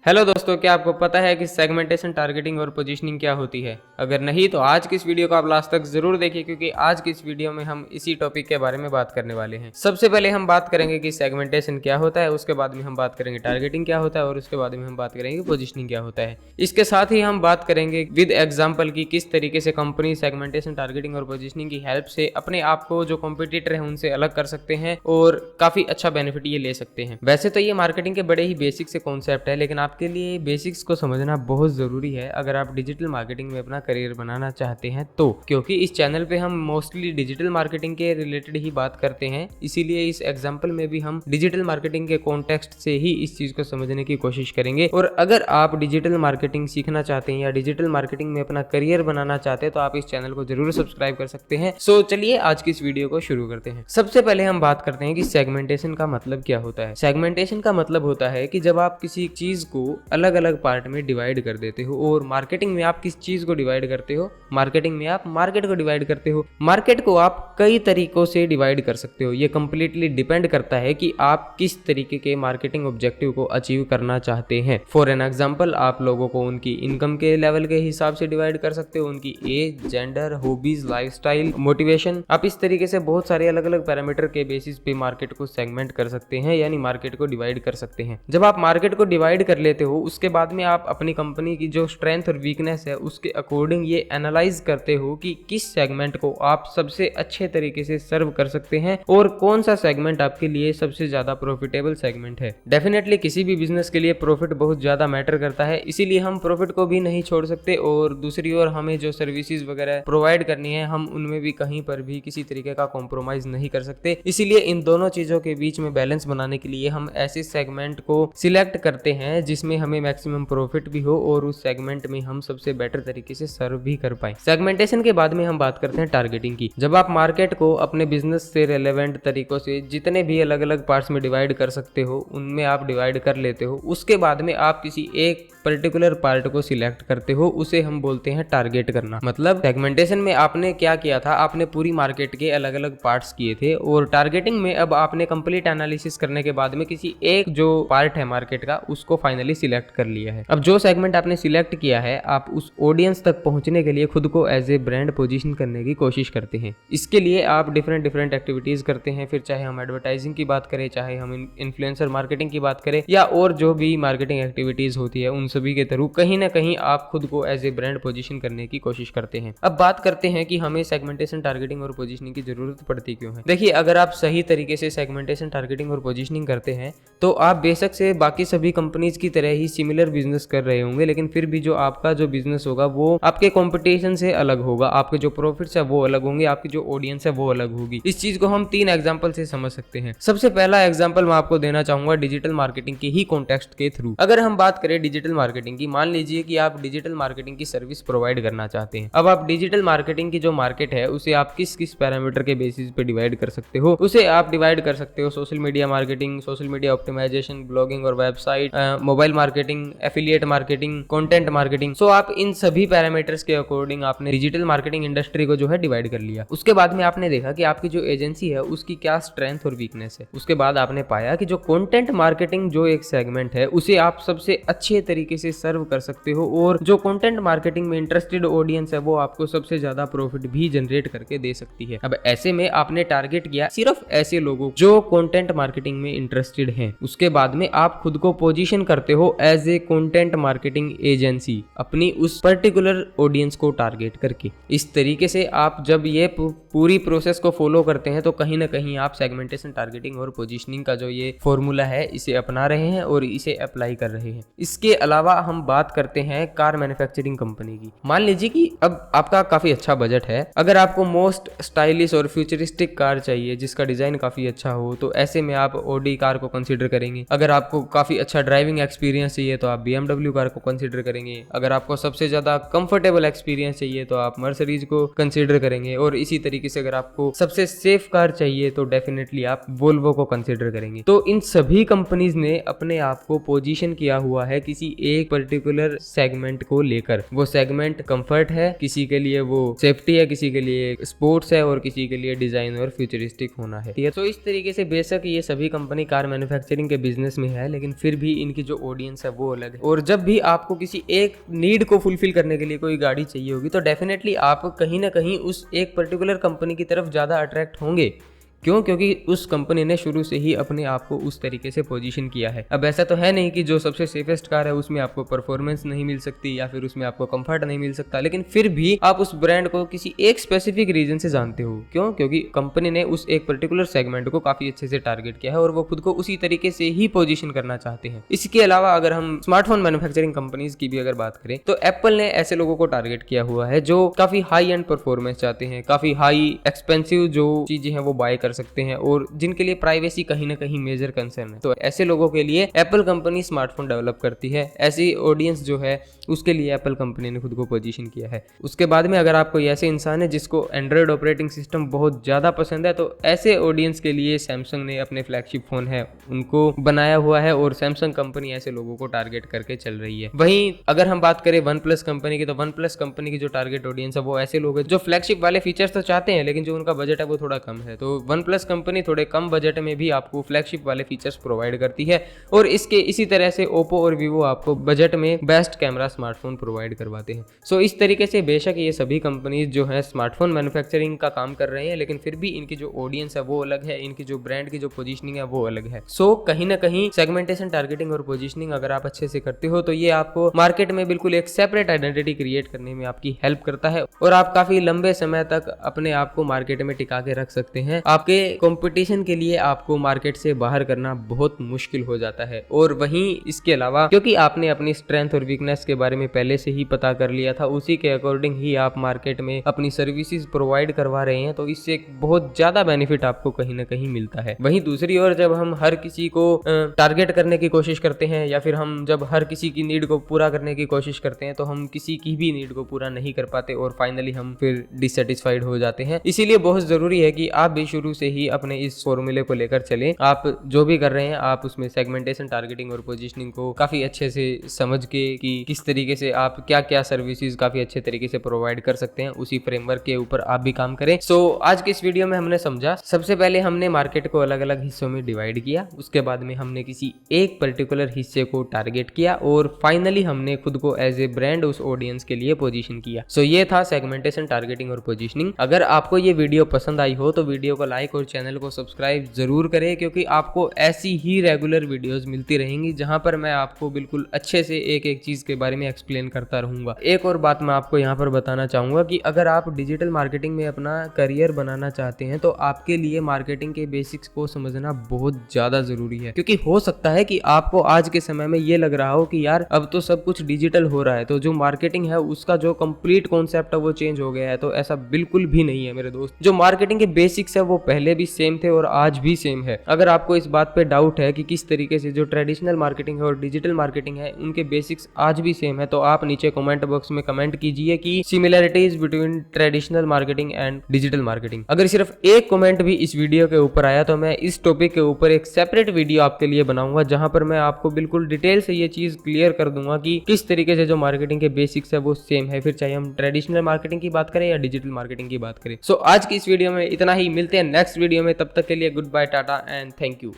Hello दोस्तों, क्या आपको पता है कि सेगमेंटेशन, टारगेटिंग और पोजीशनिंग क्या होती है? अगर नहीं तो आज की इस वीडियो को आप लास्ट तक जरूर देखिए, क्योंकि आज की इस वीडियो में हम इसी टॉपिक के बारे में बात करने वाले हैं। सबसे पहले हम बात करेंगे कि सेगमेंटेशन क्या होता है, उसके बाद में हम बात करेंगे टारगेटिंग क्या होता है और उसके बाद में हम बात करेंगे पोजीशनिंग क्या होता है। इसके साथ ही हम बात करेंगे विद एग्जाम्पल की किस तरीके से कंपनी सेगमेंटेशन, टारगेटिंग और पोजीशनिंग की हेल्प से अपने आप को जो कॉम्पिटिटर है उनसे अलग कर सकते हैं और काफी अच्छा बेनिफिट ये ले सकते हैं। वैसे तो ये मार्केटिंग के बड़े ही बेसिक से कॉन्सेप्ट है, लेकिन आपके लिए बेसिक्स को समझना बहुत जरूरी है अगर आप डिजिटल मार्केटिंग में अपना करियर बनाना चाहते हैं तो, क्योंकि इस चैनल पे हम मोस्टली डिजिटल मार्केटिंग के रिलेटेड ही बात करते हैं। इसीलिए इस एग्जांपल में भी हम डिजिटल मार्केटिंग के कॉन्टेक्स्ट से ही इस चीज को समझने की कोशिश करेंगे। और अगर आप डिजिटल मार्केटिंग सीखना चाहते हैं या डिजिटल मार्केटिंग में अपना करियर बनाना चाहते हैं तो आप इस चैनल को जरूर सब्सक्राइब कर सकते हैं। सो चलिए आज की इस वीडियो को शुरू करते हैं। सबसे पहले हम बात करते हैं कि सेगमेंटेशन का मतलब क्या होता है। सेगमेंटेशन का मतलब होता है कि जब आप किसी चीज को अलग अलग पार्ट में डिवाइड कर देते हो। और मार्केटिंग में आप किस चीज को डिवाइड करते हो? मार्केटिंग में आप मार्केट को डिवाइड करते हो। मार्केट को आप कई तरीकों से डिवाइड कर सकते हो। ये कंप्लीटली डिपेंड करता है कि आप किस तरीके के मार्केटिंग ऑब्जेक्टिव को अचीव करना चाहते हैं। फॉर एन एग्जांपल, आप लोगों को उनकी इनकम के लेवल के हिसाब से डिवाइड कर सकते हो, उनकी age, gender, hobbies, lifestyle, motivation. आप इस तरीके से बहुत सारे अलग अलग पैरामीटर के बेसिस पे मार्केट को सेगमेंट कर सकते हैं, यानी मार्केट को डिवाइड कर सकते हैं। जब आप मार्केट को डिवाइड कर लेते हो उसके बाद में आप अपनी कंपनी की जो स्ट्रेंथ और वीकनेस है उसके अकॉर्डिंग ये एनालाइज करते हो कि किस सेगमेंट को आप सबसे अच्छे तरीके से सर्व कर सकते हैं और कौन सा सेगमेंट आपके लिए सबसे ज्यादा प्रॉफिटेबल सेगमेंट है। डेफिनेटली किसी भी बिजनेस के लिए प्रॉफिट बहुत ज्यादा मैटर करता है, इसीलिए हम प्रॉफिट को भी नहीं छोड़ सकते और दूसरी ओर हमें जो सर्विसेज वगैरह प्रोवाइड करनी है हम उनमें भी कहीं पर भी किसी तरीके का कॉम्प्रोमाइज नहीं कर सकते। इसीलिए इन दोनों चीजों के बीच में बैलेंस बनाने के लिए हम ऐसे सेगमेंट को सिलेक्ट करते हैं जिसमें हमें मैक्सिमम प्रॉफिट भी हो और उस सेगमेंट में हम सबसे बेटर तरीके से सर्व भी कर पाए। सेगमेंटेशन के बाद में हम बात करते हैं टारगेटिंग की। जब आप मार्केट को अपने बिजनेस से रिलेवेंट तरीकों से जितने भी अलग अलग पार्ट्स में डिवाइड कर सकते हो उनमें आप डिवाइड कर लेते हो, उसके बाद में आप किसी एक पर्टिकुलर पार्ट को सिलेक्ट करते हो, उसे हम बोलते हैं टारगेट करना। मतलब सेगमेंटेशन में आपने क्या किया था, आपने पूरी मार्केट के अलग अलग पार्ट्स किए थे और टारगेटिंग में अब आपने कंप्लीट एनालिसिस करने के बाद में किसी एक जो पार्ट है मार्केट का उसको फाइनली सिलेक्ट कर लिया है। अब जो सेगमेंट आपने सिलेक्ट किया है आप उस ऑडियंस तक पहुंचने के लिए खुद को एज ए ब्रांड पोजीशन करने की कोशिश करते हैं। इसके लिए आप डिफरेंट एक्टिविटीज करते हैं, फिर चाहे हम एडवर्टाइजिंग की बात करें, चाहे हम इन्फ्लुएंसर मार्केटिंग की बात करें या और जो भी मार्केटिंग एक्टिविटीज होती है उन सभी के थ्रू कहीं ना कहीं आप खुद को एज ए ब्रांड पोजीशन करने की कोशिश करते हैं। अब बात करते हैं कि हमें सेगमेंटेशन, टारगेटिंग और पोजीशनिंग की जरूरत पड़ती क्यों है। देखिए, अगर आप सही तरीके से सेगमेंटेशन, टारगेटिंग और पोजीशनिंग करते हैं तो आप बेशक से बाकी सभी कंपनीज की तरह ही सिमिलर बिजनेस कर रहे होंगे, लेकिन फिर भी जो आपका जो बिजनेस होगा वो आपके कंपटीशन से अलग होगा, आपके जो प्रॉफिट्स है वो अलग होंगे, आपकी जो ऑडियंस है वो अलग होगी। इस चीज को हम 3 एग्जांपल से समझ सकते हैं। सबसे पहला एग्जांपल मैं आपको देना चाहूंगा डिजिटल मार्केटिंग के ही कॉन्टेक्स्ट के थ्रू। अगर हम बात करें डिजिटल मार्केटिंग की, मान लीजिए कि आप डिजिटल मार्केटिंग की सर्विस प्रोवाइड करना चाहते हैं। अब आप डिजिटल मार्केटिंग की जो मार्केट है उसे आप किस किस पैरामीटर के बेसिस पे डिवाइड कर सकते हो? उसे आप डिवाइड कर सकते हो social media marketing, social media optimization, blogging और website, mobile marketing, affiliate marketing, content marketing. So आप इन सभी पैरामीटर्स के अकॉर्डिंग आपने डिजिटल मार्केटिंग इंडस्ट्री को जो है डिवाइड कर लिया। उसके बाद में आपने देखा कि आपकी जो एजेंसी है उसकी क्या स्ट्रेंथ और वीकनेस है। उसके बाद आपने पाया कि जो कंटेंट मार्केटिंग जो एक सेगमेंट है उसे आप सबसे अच्छे तरीके से सर्व कर सकते हो और जो कंटेंट मार्केटिंग में इंटरेस्टेड ऑडियंस है वो आपको सबसे ज्यादा प्रॉफिट भी जनरेट करके दे सकती है। अब ऐसे में आपने टारगेट किया सिर्फ ऐसे लोगों जो कंटेंट मार्केटिंग में इंटरेस्टेड हैं। उसके बाद में आप खुद को पोजीशन करते हो as a content marketing agency अपनी उस पर्टिकुलर ऑडियंस को टारगेट करके। इस तरीके से आप जब ये पूरी प्रोसेस को फॉलो करते हैं तो कहीं ना कहीं आप सेगमेंटेशन, टारगेटिंग और पोजीशनिंग का जो ये फॉर्मूला है इसे अपना रहे हैं और इसे अप्लाई कर रहे हैं। इसके अलावा हम बात करते हैं कार मैन्युफैक्चरिंग कंपनी की। मान लीजिए कि अब आपका काफी अच्छा बजट है, अगर आपको मोस्ट स्टाइलिश और फ्यूचरिस्टिक कार चाहिए जिसका डिजाइन काफी अच्छा हो तो ऐसे में आप ऑडी कार को कंसीडर करेंगे। अगर आपको काफी अच्छा ड्राइविंग एक्सपीरियंस चाहिए तो आप BMW कार को कंसीडर करेंगे। अगर आपको सबसे ज्यादा कंफर्टेबल एक्सपीरियंस चाहिए तो आप मर्सिडीज को कंसीडर करेंगे और इसी तरीके से अगर आपको सबसे सेफ कार चाहिए तो डेफिनेटली आप वोल्वो को कंसीडर करेंगे। तो इन सभी कंपनीज ने अपने आप को पोजीशन किया हुआ है किसी एक पर्टिकुलर सेगमेंट को लेकर। वो सेगमेंट कंफर्ट है, किसी के लिए वो सेफ्टी है, किसी के लिए स्पोर्ट्स है और किसी के लिए डिजाइन और फ्यूचरिस्टिक होना है। तो इस तरीके से बेशक ये सभी कंपनी कार मैन्युफैक्चरिंग के बिजनेस में है, लेकिन फिर भी इनकी जो ऑडियंस है वो अलग है। और जब भी आपको किसी एक नीड को फुलफिल करने के लिए कोई गाड़ी चाहिए होगी तो डेफिनेटली आप कहीं ना कहीं उस एक पर्टिकुलर कंपनी की तरफ ज़्यादा अट्रैक्ट होंगे। क्यों? क्योंकि उस कंपनी ने शुरू से ही अपने आप को उस तरीके से पोजीशन किया है। अब ऐसा तो है नहीं कि जो सबसे सेफेस्ट कार है उसमें आपको परफॉर्मेंस नहीं मिल सकती या फिर उसमें आपको कंफर्ट नहीं मिल सकता, लेकिन फिर भी आप उस ब्रांड को किसी एक स्पेसिफिक रीजन से जानते हो। क्यों? क्योंकि कंपनी ने उस एक पर्टिकुलर सेगमेंट को काफी अच्छे से टारगेट किया है और वो खुद को उसी तरीके से ही पोजीशन करना चाहते हैं। इसके अलावा अगर हम स्मार्टफोन मैन्युफैक्चरिंग कंपनीज की भी अगर बात करें तो एप्पल ने ऐसे लोगों को टारगेट किया हुआ है जो काफी हाई एंड परफॉर्मेंस चाहते हैं, काफी हाई एक्सपेंसिव जो चीजें हैं वो बाय कर सकते हैं और जिनके लिए प्राइवेसी कहीं ना कहीं मेजर कंसर्न है। तो ऐसे लोगों के लिए एप्पल कंपनी स्मार्टफोन डेवलप करती है। ऐसी ऑडियंस जो है उसके लिए एप्पल कंपनी ने खुद को पोजीशन किया है। उसके बाद में अगर आप कोई ऐसे इंसान है जिसको एंड्रॉइड ऑपरेटिंग सिस्टम बहुत ज़्यादा पसंद है तो ऐसे ऑडियंस के लिए सैमसंग ने अपने फ्लैगशिप फोन है उनको बनाया हुआ है और सैमसंग कंपनी ऐसे लोगों को टारगेट करके चल रही है। वहीं अगर हम बात करें वन प्लस कंपनी की तो वन प्लस कंपनी की जो टारगेट ऑडियंस है वो ऐसे लोग हैं जो फ्लैगशिप वाले फीचर्स तो चाहते हैं लेकिन जो उनका बजट है वो थोड़ा कम है। तो वन प्लस कंपनी थोड़े कम बजट में भी आपको फ्लैगशिप वाले फीचर्स प्रोवाइड करती है और इसी तरह से ओप्पो और वीवो आपको बजट में बेस्ट कैमरा स्मार्टफोन प्रोवाइड करवाते हैं। सो इस तरीके से बेशक ये सभी कंपनीज जो है स्मार्टफोन मैन्युफैक्चरिंग का काम कर रहे हैं लेकिन फिर भी इनकी जो ऑडियंस है वो अलग है, इनकी जो ब्रांड की जो पोजीशनिंग है वो अलग है। सो कहीं ना कहीं सेगमेंटेशन, टारगेटिंग और पोजीशनिंग अगर आप अच्छे से करते हो तो ये आपको मार्केट में बिल्कुल एक सेपरेट आइडेंटिटी क्रिएट करने में आपकी हेल्प करता है और आप काफी लंबे समय तक अपने आप को मार्केट में टिका के रख सकते हैं। आपके कंपटीशन के लिए आपको मार्केट से बाहर करना बहुत मुश्किल हो जाता है। और वहीं इसके अलावा क्योंकि आपने अपनी स्ट्रेंथ और वीकनेस के बारे में पहले से ही पता कर लिया था, उसी के अकॉर्डिंग ही आप मार्केट में अपनी सर्विसेज प्रोवाइड करवा रहे हैं, तो इससे बहुत ज्यादा बेनिफिट आपको कहीं ना कहीं मिलता है। वहीं दूसरी ओर जब हम हर किसी को टारगेट करने की कोशिश करते हैं या फिर हम जब हर किसी की नीड को पूरा करने की कोशिश करते हैं तो हम किसी की भी नीड को पूरा नहीं कर पाते और फाइनली हम फिर डिससेटिस्फाइड हो जाते हैं। इसीलिए बहुत जरूरी है कि आप भी शुरू से ही अपने इस फॉर्मूले को लेकर चलें। आप जो भी कर रहे हैं आप उसमें सेगमेंटेशन, टारगेटिंग और पोजीशनिंग को काफी अच्छे से समझ के कि किस तरीके से आप क्या क्या सर्विसेज काफी अच्छे तरीके से प्रोवाइड कर सकते हैं, उसी फ्रेमवर्क के ऊपर आप भी काम करें। सो आज के इस वीडियो में हमने समझा, सबसे पहले हमने मार्केट को अलग अलग हिस्सों में डिवाइड किया, उसके बाद में हमने किसी एक पर्टिकुलर हिस्से को टारगेट किया और फाइनली हमने खुद को एज ए ब्रांड उस ऑडियंस के लिए पोजीशन किया। सो ये था सेगमेंटेशन, टारगेटिंग और पोजीशनिंग। अगर आपको ये वीडियो पसंद आई हो तो वीडियो को लाइक और चैनल को सब्सक्राइब जरूर करें क्योंकि आपको ऐसी ही रेगुलर वीडियोस मिलती रहेंगी जहां पर मैं आपको बिल्कुल अच्छे से एक एक चीज के बारे में एक्सप्लेन करता रहूंगा। एक और बात मैं आपको यहां पर बताना चाहूंगा कि अगर आप डिजिटल मार्केटिंग में अपना करियर बनाना चाहते हैं तो आपके लिए मार्केटिंग के बेसिक्स को समझना बहुत ज्यादा जरूरी है। क्योंकि हो सकता है कि आपको आज के समय में ये लग रहा हो कि यार अब तो सब कुछ डिजिटल हो रहा है तो जो मार्केटिंग है उसका जो कंप्लीट कॉन्सेप्ट है वो चेंज हो गया है। तो ऐसा बिल्कुल भी नहीं है मेरे दोस्त। जो मार्केटिंग के बेसिक्स है वो पहले भी सेम थे और आज भी सेम है। अगर आपको इस बात पे डाउट है कि किस तरीके से जो ट्रेडिशनल मार्केटिंग है और डिजिटल मार्केटिंग है उनके बेसिक्स आज भी सेम है तो आप नीचे कमेंट बॉक्स में कमेंट कीजिए कि similarities between traditional marketing and digital marketing. अगर सिर्फ एक कमेंट भी इस वीडियो के ऊपर आया तो मैं इस टॉपिक के ऊपर एक सेपरेट वीडियो आपके लिए बनाऊंगा जहां पर मैं आपको बिल्कुल डिटेल से ये चीज क्लियर कर दूंगा कि किस तरीके से जो मार्केटिंग के बेसिक्स है वो सेम है, फिर चाहे हम ट्रेडिशनल मार्केटिंग की बात करें या डिजिटल मार्केटिंग की बात करें। सो आज की इस वीडियो में इतना ही, मिलते हैं नेक्स्ट वीडियो में, तब तक के लिए goodbye, tata and thank you.